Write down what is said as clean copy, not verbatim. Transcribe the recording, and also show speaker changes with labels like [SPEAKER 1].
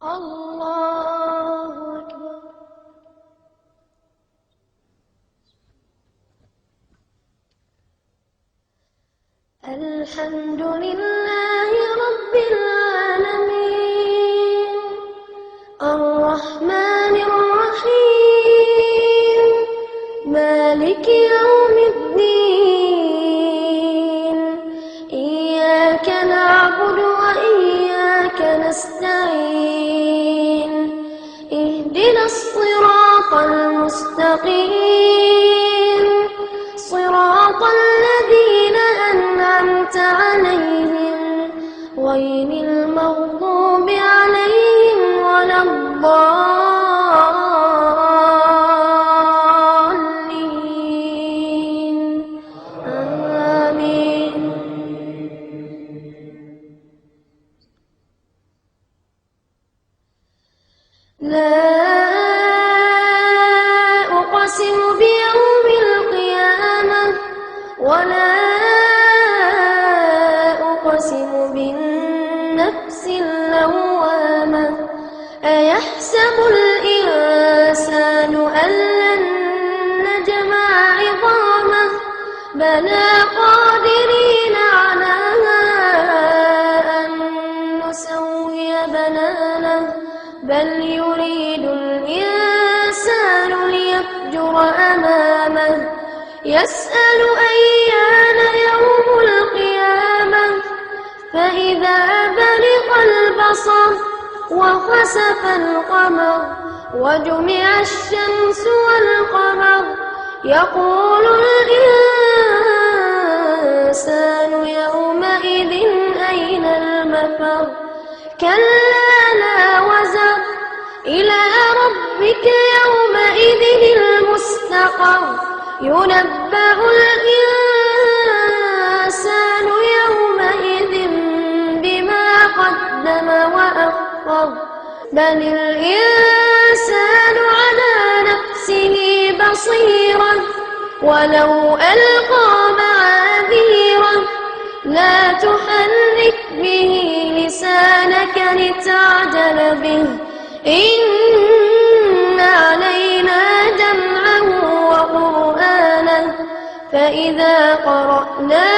[SPEAKER 1] الله أكبر. الحمد لله رب العالمين الرحمن الرحيم مالك يوم الدين إياك نعبد وإياك نستعين اهدنا الصراط المستقيم صراط الذين أنعمت عليهم غير المغضوب عليهم ولا الضالين آمين. لا أقسم بيوم القيامة ولا أقسم بالنفس اللوامة أيحسب الإنسان أن لن نجمع عظامه بلى قادرين على أن نسوي بنانه بل يريد الإنسان ليفجر أمامه يسأل أيان يوم القيامة فإذا برق البصر وخسف القمر وجمع الشمس والقمر يقول الإنسان يومئذ أين المفر كلا لا وزر إلى ربك يومئذ المستقر ينبأ الإنسان يومئذ بما قدم وأخر بل الإنسان على نفسه بصيرة ولو ألقى معاذيره لا تحرك به لسانك لتعجل به إن علينا جمعه وقرآنه فإذا قرأناه